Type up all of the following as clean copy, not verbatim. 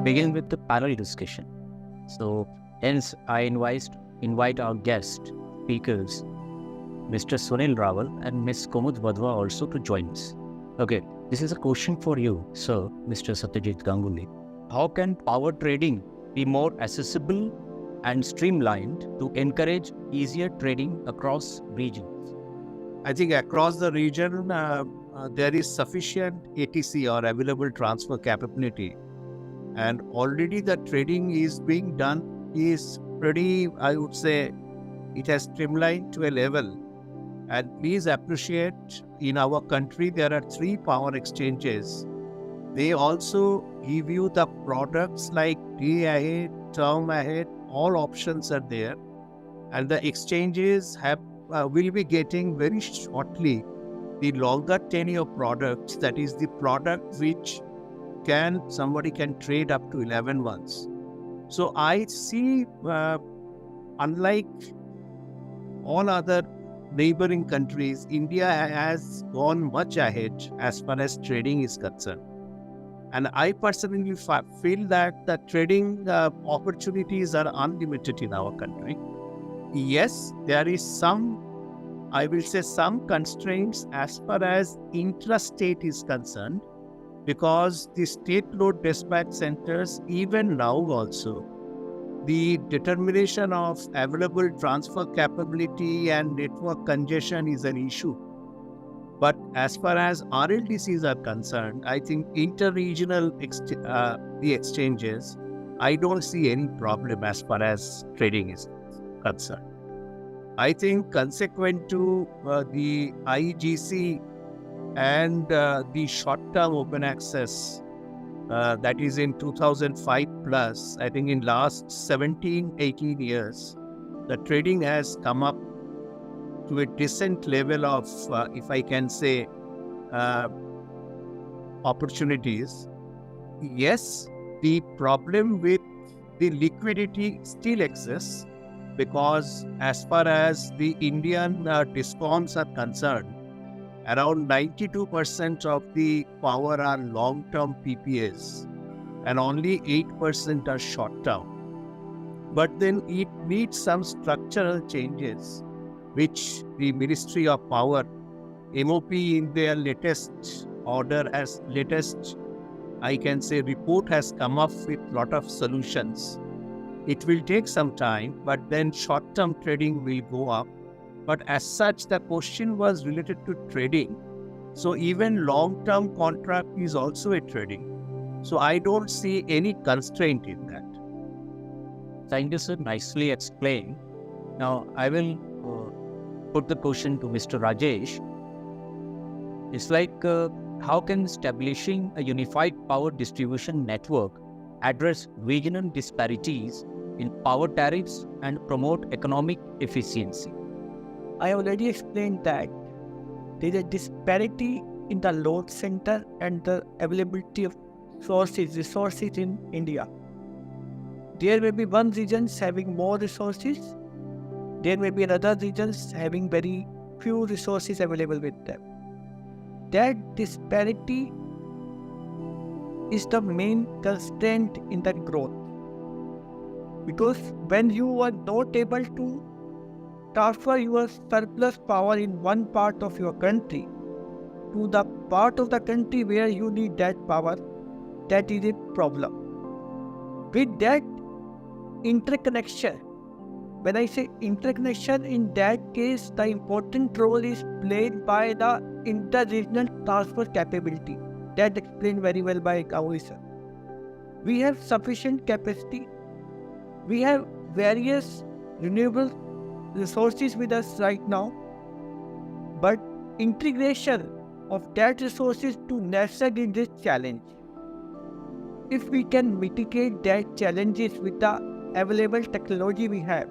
begin with the panel discussion. So, hence, I invite our guest speakers, Mr. Sunil Rawal and Ms. Kumud Vadwa also to join us. Okay, this is a question for you, sir, Mr. Satyajit Ganguly. How can power trading be more accessible and streamlined to encourage easier trading across regions? I think across the region, there is sufficient ATC or available transfer capability. And already the trading is being done is pretty, I would say, it has streamlined to a level. And please appreciate, in our country, there are 3 power exchanges. They also give you the products like day ahead, term ahead, all options are there. And the exchanges will be getting very shortly the longer tenure products, that is the product which somebody can trade up to 11 months. So I see, unlike all other neighboring countries, India has gone much ahead as far as trading is concerned. And I personally feel that the trading opportunities are unlimited in our country. Yes, there is some constraints as far as intrastate is concerned, because the state load dispatch centers, even now also, the determination of available transfer capability and network congestion is an issue. But as far as RLDCs are concerned, I think inter-regional the exchanges, I don't see any problem as far as trading is concerned. I think consequent to the IGC and the short-term open access, that is in 2005 plus, I think in last 17-18 years, the trading has come up to a decent level of, if I can say, opportunities. Yes, the problem with the liquidity still exists, because as far as the Indian discoms are concerned, around 92% of the power are long-term PPAs and only 8% are short-term. But then it needs some structural changes, which the Ministry of Power, MOP, in their latest I can say, report has come up with a lot of solutions. It will take some time, but then short-term trading will go up. But as such, the question was related to trading. So even long-term contract is also a trading. So I don't see any constraint in that. Thank you, sir. Nicely explained. Now, I will put the question to Mr. Rajesh. It's like, how can establishing a unified power distribution network address regional disparities in power tariffs and promote economic efficiency? I already explained that there is a disparity in the load center and the availability of resources in India. There may be one region having more resources. There may be another regions having very few resources available with them. That disparity is the main constraint in the growth. Because when you are not able to transfer your surplus power in one part of your country to the part of the country where you need that power, that is a problem. With that interconnection, when I say interconnection, in that case, the important role is played by the inter-regional transfer capability. That explained very well by Gauri sir. We have sufficient capacity. We have various renewable resources with us right now, but integration of that resources to national grid is challenge. If we can mitigate that challenges with the available technology we have,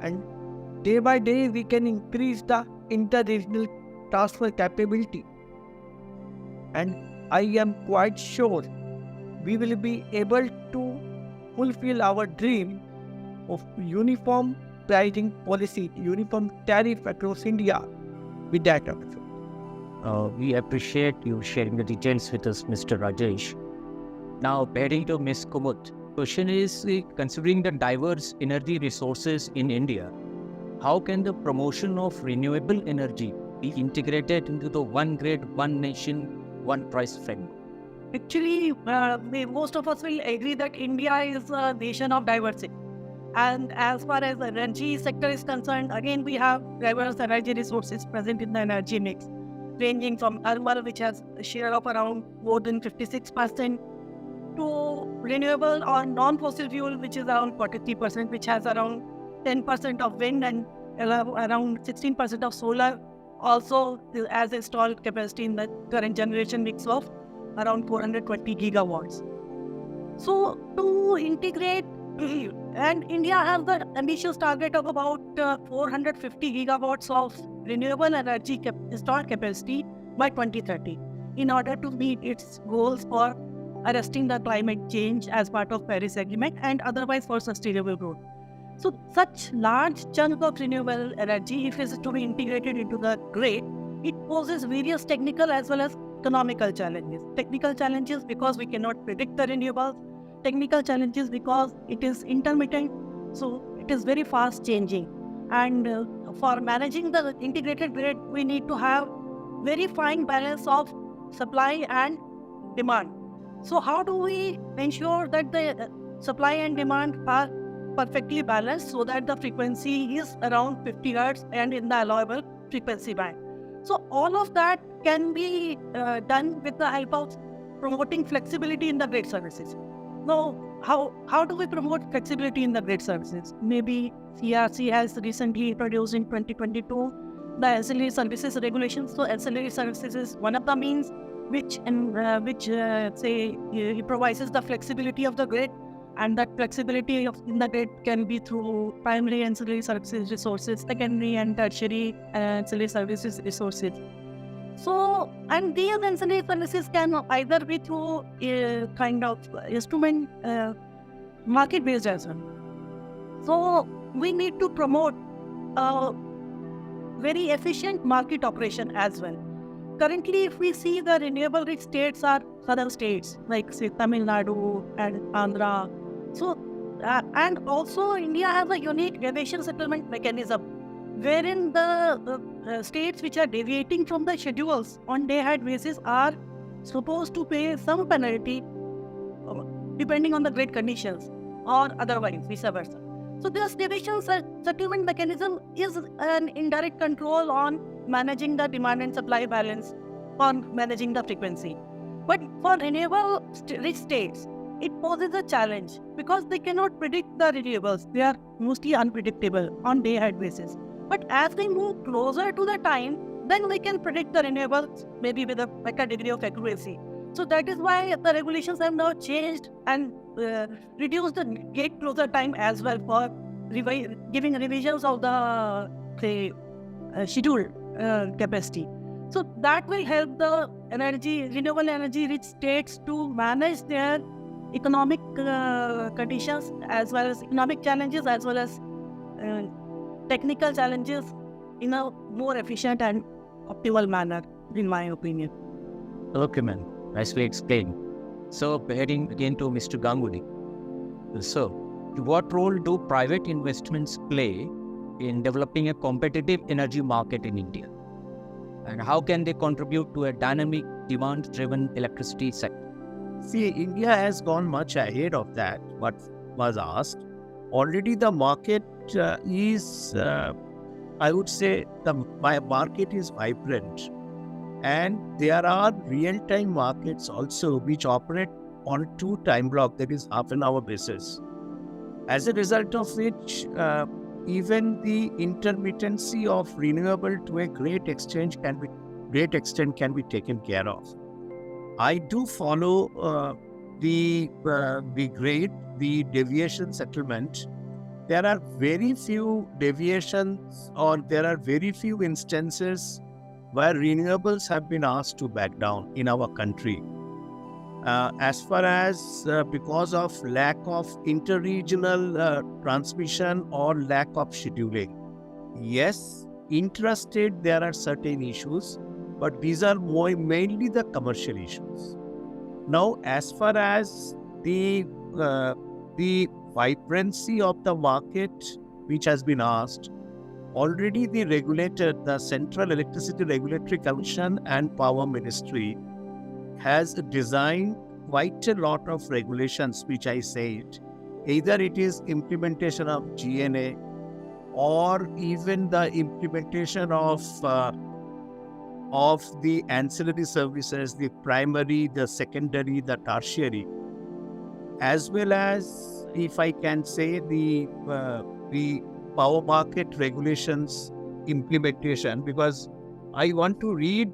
and day by day we can increase the inter-regional transfer capability, and I am quite sure we will be able to fulfill our dream of uniform pricing policy, uniform tariff across India with that option. We appreciate you sharing the details with us, Mr. Rajesh. Now, heading to Ms. Kumut, question is, considering the diverse energy resources in India, how can the promotion of renewable energy be integrated into the one grid, one nation, one price framework? Actually, most of us will agree that India is a nation of diversity. And as far as the energy sector is concerned, again, we have diverse energy resources present in the energy mix, ranging from thermal, which has a share of around more than 56%, to renewable or non-fossil fuel, which is around 43%, which has around 10% of wind and around 16% of solar, also as installed capacity in the current generation mix of around 420 gigawatts. So to integrate, and India has the ambitious target of about 450 gigawatts of renewable energy installed capacity by 2030 in order to meet its goals for arresting the climate change as part of Paris Agreement and otherwise for sustainable growth. So such large chunk of renewable energy, if it is to be integrated into the grid, it poses various technical as well as economical challenges. Technical challenges because we cannot predict the renewables. Technical challenges because it is intermittent, so it is very fast changing. And for managing the integrated grid, we need to have very fine balance of supply and demand. So how do we ensure that the supply and demand are perfectly balanced so that the frequency is around 50 Hz and in the allowable frequency band? So all of that can be done with the help of promoting flexibility in the grid services. Now, how do we promote flexibility in the grid services? Maybe CRC has recently introduced in 2022 the ancillary services regulations. So ancillary services is one of the means which provides the flexibility of the grid, and that flexibility in the grid can be through primary ancillary services resources, secondary and tertiary ancillary services resources. So, and these ancillary services can either be through a kind of instrument, market-based as well. So, we need to promote very efficient market operation as well. Currently, if we see the renewable rich states are southern states like say Tamil Nadu and Andhra. So, and also India has a unique deviation settlement mechanism, wherein the states which are deviating from the schedules on day-ahead basis are supposed to pay some penalty depending on the grid conditions or otherwise, vice versa. So this deviation settlement mechanism is an indirect control on managing the demand and supply balance, on managing the frequency. But for renewable rich states, it poses a challenge because they cannot predict the renewables. They are mostly unpredictable on day-ahead basis. But as we move closer to the time, then we can predict the renewables maybe with a better degree of accuracy. So that is why the regulations have now changed and reduced the gate closure time as well for giving revisions of the scheduled capacity. So that will help the renewable energy rich states to manage their economic conditions as well as economic challenges as well as technical challenges in a more efficient and optimal manner, in my opinion. Okay, man. Nicely explained. So, heading again to Mr. Ganguly. So, what role do private investments play in developing a competitive energy market in India? And how can they contribute to a dynamic, demand-driven electricity sector? See, India has gone much ahead of that, what was asked. Already the market is, I would say, the market is vibrant. And there are real-time markets also which operate on 2 time block, that is half an hour basis. As a result of which, even the intermittency of renewable to a great extent can be taken care of. I do follow the deviation settlement. There are very few deviations, or there are very few instances where renewables have been asked to back down in our country. As far as because of lack of interregional transmission or lack of scheduling. Yes, intrastate there are certain issues, but these are mainly the commercial issues. Now, as far as the vibrancy of the market, which has been asked, already the regulator, the Central Electricity Regulatory Commission and Power Ministry, has designed quite a lot of regulations, which I said. Either it is implementation of GNA or even the implementation of the ancillary services, the primary, the secondary, the tertiary, as well as, if I can say, the power market regulations implementation, because I want to read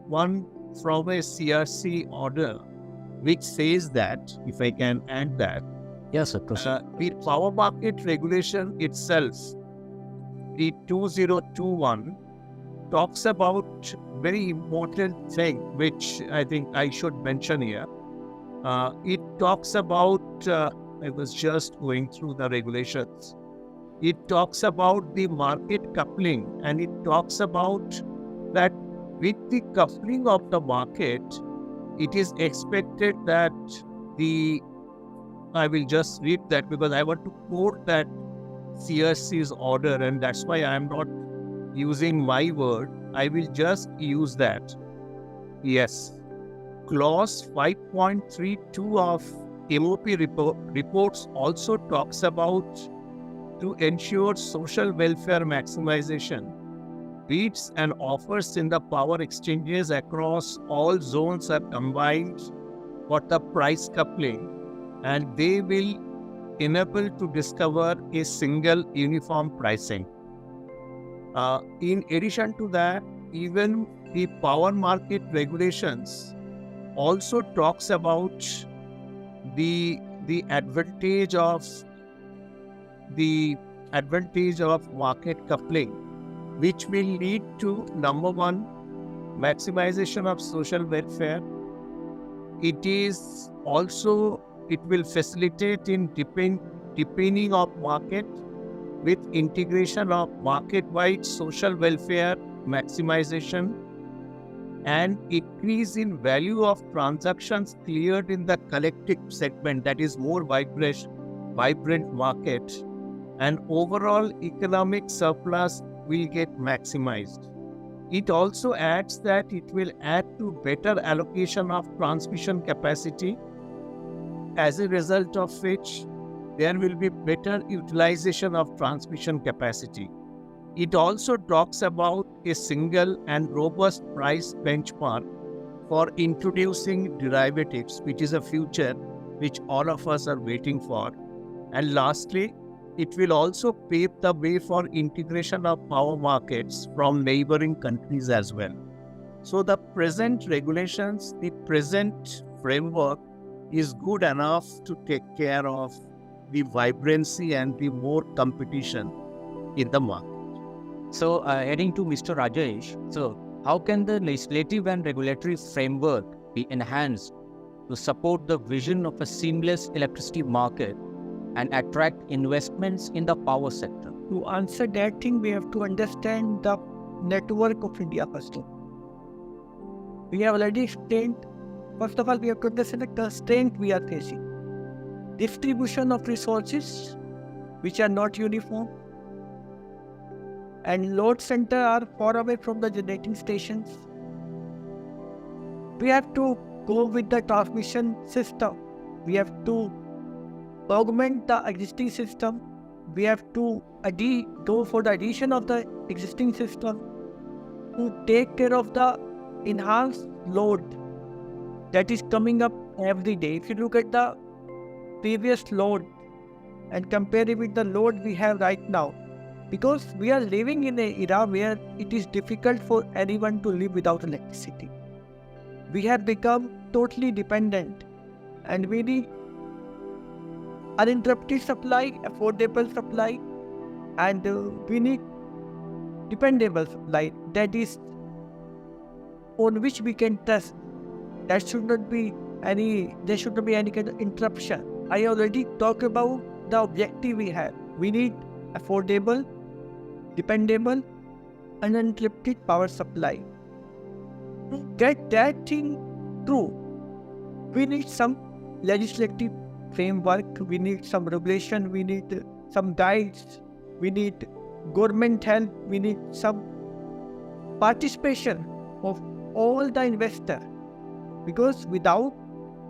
one from a CRC order which says that, if I can add that, Yes, sir. Proceed. the power market regulation itself, the 2021, talks about very important thing which I think I should mention here. It talks about, I was just going through the regulations. It talks about the market coupling, and it talks about that with the coupling of the market, it is expected that I will just read that because I want to quote that CRC's order, and that's why I am not using my word. I will just use that. Yes. Clause 5.32 of MOP reports also talks about to ensure social welfare maximization. Bids and offers in the power exchanges across all zones are combined for the price coupling, and they will enable to discover a single uniform pricing. In addition to that, even the power market regulations also talks about the advantage of market coupling, which will lead to, number one, maximization of social welfare. It will facilitate in deepening of market with integration of market-wide social welfare maximization and increase in value of transactions cleared in the collective segment, that is more vibrant market, and overall economic surplus will get maximized. It also adds that it will add to better allocation of transmission capacity, as a result of which there will be better utilization of transmission capacity. It also talks about a single and robust price benchmark for introducing derivatives, which is a future which all of us are waiting for. And lastly, it will also pave the way for integration of power markets from neighboring countries as well. So the present regulations, the present framework is good enough to take care of the vibrancy and the more competition in the market. So, heading to Mr. Rajesh, so how can the legislative and regulatory framework be enhanced to support the vision of a seamless electricity market and attract investments in the power sector? To answer that thing, we have to understand the network of India first. We have already explained. First of all, we have to understand the constraint we are facing. Distribution of resources which are not uniform, and load center are far away from the generating stations. We have to go with the transmission system. We have to augment the existing system. We have to go for the addition of the existing system to take care of the enhanced load that is coming up every day. If you look at the previous load and compare it with the load we have right now, because we are living in an era where it is difficult for anyone to live without electricity. We have become totally dependent, and we need uninterrupted supply, affordable supply, and we need dependable supply, that is on which we can trust. There should not be any kind of interruption. I already talked about the objective we have. We need affordable, dependable, uninterrupted power supply. To get that thing through, we need some legislative framework, we need some regulation, we need some guides, we need government help, we need some participation of all the investors. Because without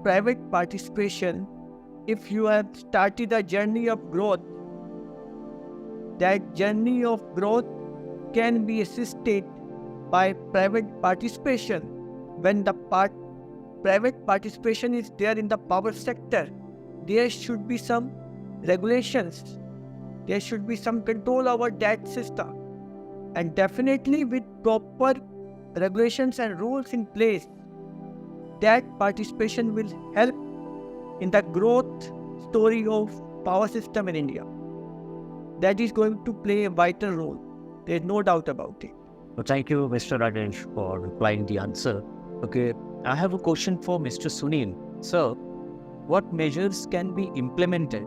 private participation, if you have started a journey of growth, that journey of growth can be assisted by private participation. When the private participation is there in the power sector, there should be some regulations, there should be some control over that system. And definitely with proper regulations and rules in place, that participation will help in the growth story of power system in India. That is going to play a vital role. There is no doubt about it. Well, thank you, Mr. Rajesh, for replying the answer. Okay, I have a question for Mr. Sunil. Sir, what measures can be implemented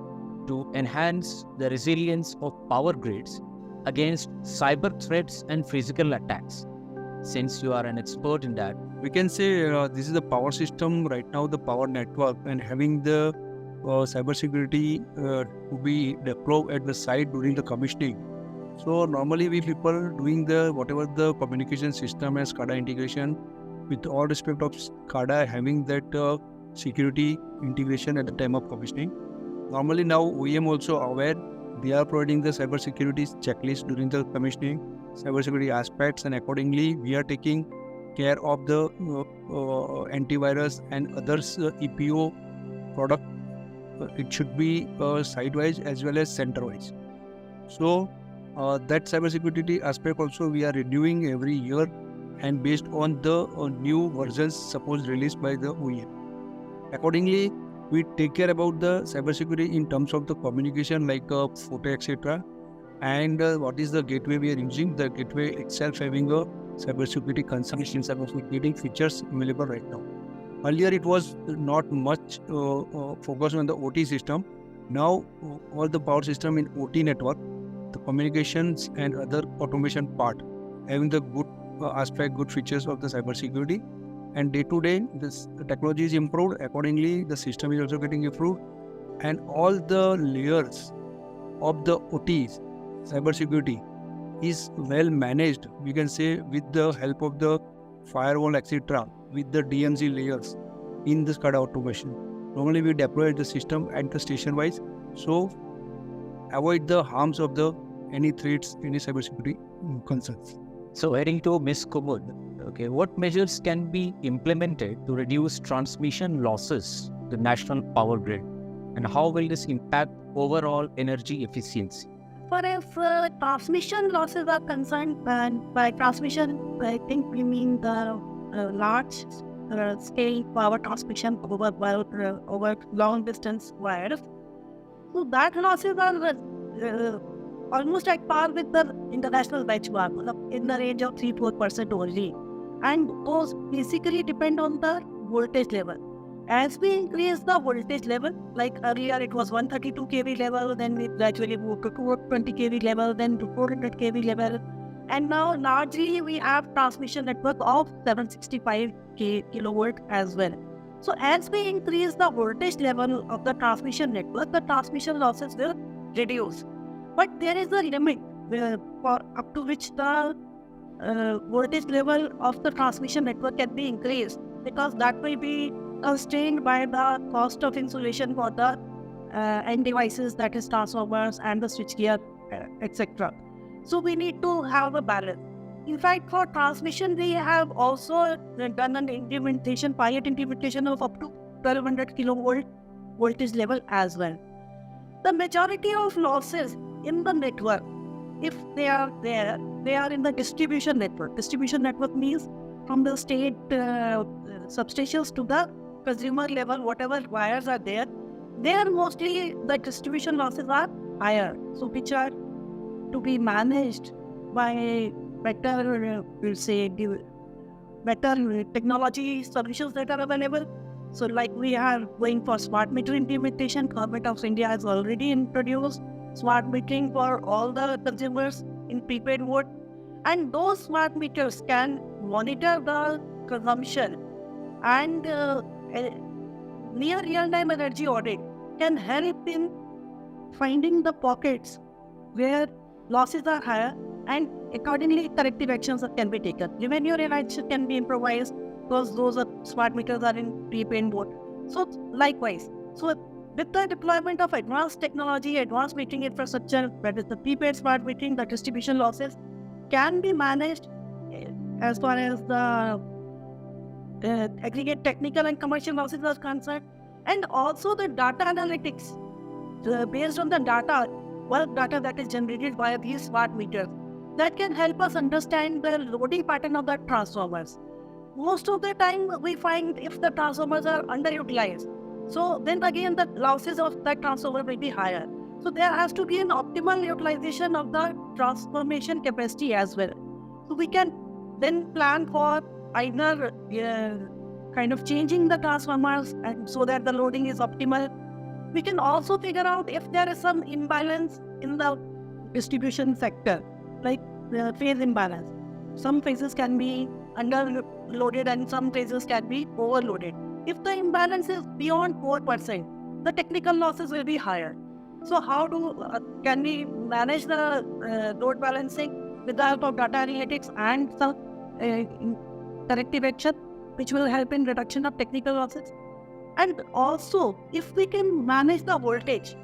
to enhance the resilience of power grids against cyber threats and physical attacks? Since you are an expert in that. We can say this is the power system right now, the power network, and having the cybersecurity to be deployed at the site during the commissioning. So normally we people doing the whatever the communication system and SCADA integration, with all respect of SCADA having that security integration at the time of commissioning. Normally now OEM also aware, they are providing the cybersecurity checklist during the commissioning, cybersecurity aspects, and accordingly we are taking care of the antivirus and others EPO product. It should be site-wise as well as center-wise. So that cybersecurity aspect also we are renewing every year, and based on the new versions suppose released by the OEM. Accordingly, we take care about the cybersecurity in terms of the communication like photo etc. And what is the gateway we are using? The gateway itself having a cybersecurity consumption, cybersecurity features available right now. Earlier it was not much focus on the OT system. Now all the power system in OT network, the communications and other automation part having the good aspect, good features of the cybersecurity. And day to day, the technology is improved. Accordingly, the system is also getting improved, and all the layers of the OTs cybersecurity is well managed. We can say with the help of the firewall etc. with the DMZ layers in the SCADA automation. Normally we deploy the system at the station wise, so avoid the harms of the any threats, any cybersecurity concerns. So heading to Ms. Kumud, okay, what measures can be implemented to reduce transmission losses to the national power grid, and how will this impact overall energy efficiency? For if transmission losses are concerned, and by transmission, I think we mean the large scale power transmission over long distance wires. So that losses are almost at par with the international benchmark, in the range of 3-4% only. And those basically depend on the voltage level. As we increase the voltage level, like earlier it was 132 kV level, then we gradually moved to 220 kV level, then to 400 kV level, and now largely we have transmission network of 765 kilovolt as well. So as we increase the voltage level of the transmission network, the transmission losses will reduce. But there is a limit for up to which the voltage level of the transmission network can be increased, because that will be constrained by the cost of insulation for the end devices, that is transformers and the switchgear, etc. So we need to have a balance. In fact, for transmission, we have also done an implementation, pilot implementation of up to 1200 kilovolt voltage level as well. The majority of losses in the network, if they are there, they are in the distribution network. Distribution network means from the state substations to the consumer level, whatever wires are there mostly the distribution losses are higher. So which are to be managed by better, better technology solutions that are available. So like we are going for smart meter implementation. Government of India has already introduced smart metering for all the consumers in prepaid mode. And those smart meters can monitor the consumption and near real-time energy audit can help in finding the pockets where losses are higher, and accordingly corrective actions can be taken. Revenue realization can be improvised because those are smart meters are in prepaid mode. So likewise, so with the deployment of advanced technology, advanced metering infrastructure, that is the prepaid smart metering, the distribution losses can be managed as far as the aggregate technical and commercial losses are concerned, and also the data analytics based on the data, bulk data that is generated via these smart meters, that can help us understand the loading pattern of the transformers. Most of the time we find if the transformers are underutilized, so then again the losses of that transformer will be higher. So there has to be an optimal utilization of the transformation capacity as well. So we can then plan for either kind of changing the transformers and so that the loading is optimal. We can also figure out if there is some imbalance in the distribution sector, like the phase imbalance. Some phases can be underloaded and some phases can be overloaded. If the imbalance is beyond 4%, the technical losses will be higher. So how can we manage the load balancing with the help of data analytics and some corrective action, which will help in reduction of technical losses? And also, if we can manage the voltage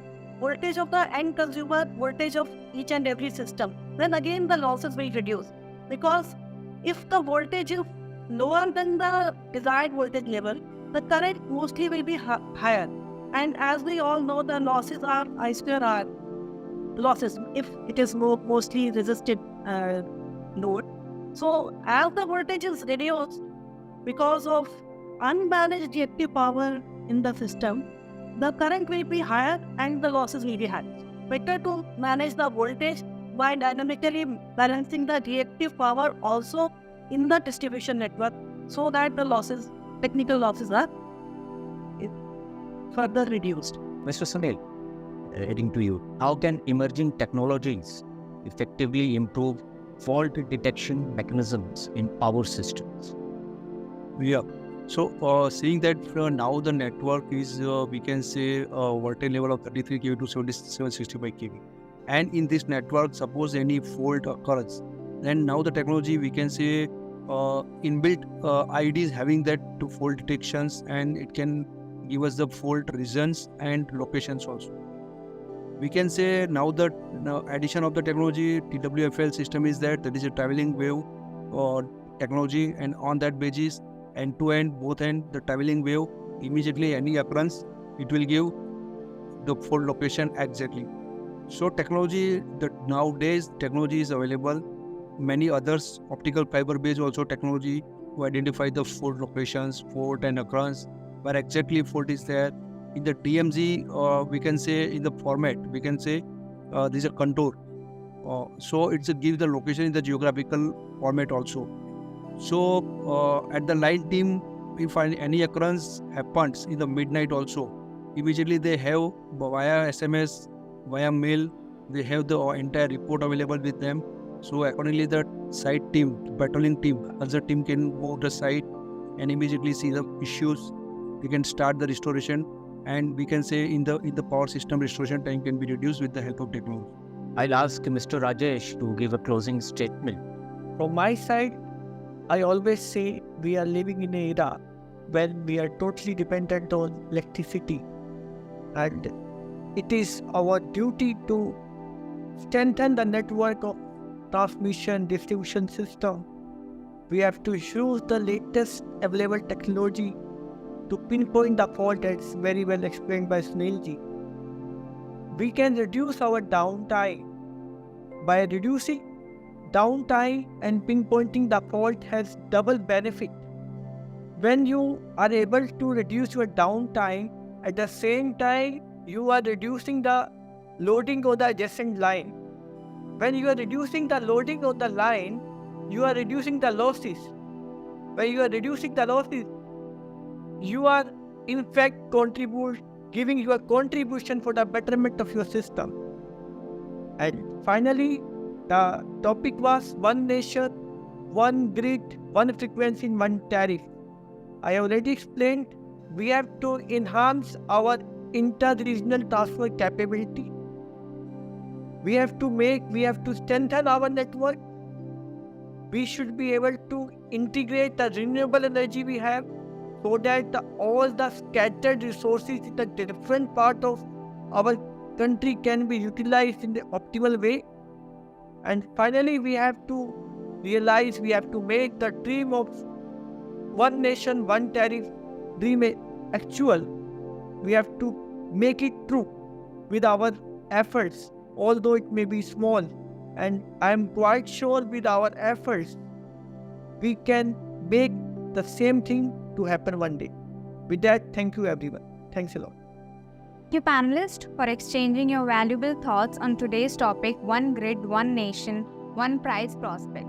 of the end consumer, voltage of each and every system, then again the losses will reduce. Because if the voltage is lower than the desired voltage level, the current mostly will be higher. And as we all know, the losses are I2R losses if it is mostly resisted load. So as the voltage is reduced because of unmanaged reactive power in the system, the current will be higher and the losses will be higher. Better to manage the voltage by dynamically balancing the reactive power also in the distribution network, so that the losses, technical losses, are further reduced. Mr. Sunil, heading to you. How can emerging technologies effectively improve fault detection mechanisms in power systems? Yeah. So, seeing that now the network is, we can say, voltage level of 33 kV to 765 kV. And in this network, suppose any fault occurs, then now the technology, we can say, inbuilt IDs having that to fault detections, and it can give us the fault regions and locations also. We can say now the addition of the technology, TWFL system is that is a traveling wave technology, and on that basis, end to end, both end, the traveling wave, immediately any occurrence, it will give the fault location exactly. So technology, nowadays technology is available. Many others, optical fiber based also technology to identify the fault locations, fault and occurrence, where exactly fault is there. In the DMZ, we can say in the format, we can say this is a contour. So it's a give the location in the geographical format also. So at the line team, if any occurrence happens in the midnight also, immediately they have via SMS, via mail, they have the entire report available with them. So accordingly, the site team, patrolling team, other team can go to the site and immediately see the issues. They can start the restoration, and we can say in the power system, restoration time can be reduced with the help of technology. I'll ask Mr. Rajesh to give a closing statement. From my side, I always say we are living in an era when we are totally dependent on electricity, and it is our duty to strengthen the network of transmission distribution system. We have to use the latest available technology to pinpoint the fault. That's very well explained by Sunilji. We can reduce our downtime. By reducing downtime and pinpointing the fault has double benefit. When you are able to reduce your downtime, at the same time you are reducing the loading of the adjacent line. When you are reducing the loading of the line, you are reducing the losses. When you are reducing the losses, you are in fact giving your contribution for the betterment of your system. And finally, the topic was one nation, one grid, one frequency, one tariff. I already explained we have to enhance our inter-regional transfer capability. We have to strengthen our network. We should be able to integrate the renewable energy we have so that all the scattered resources in the different part of our country can be utilized in the optimal way. And finally, we have to realize we have to make the dream of one nation, one tariff dream actual. We have to make it true with our efforts, although it may be small. And I am quite sure with our efforts, we can make the same thing to happen one day. With that, thank you everyone. Thanks a lot. Thank you, panelists, for exchanging your valuable thoughts on today's topic, One Grid, One Nation, One Price Prospect.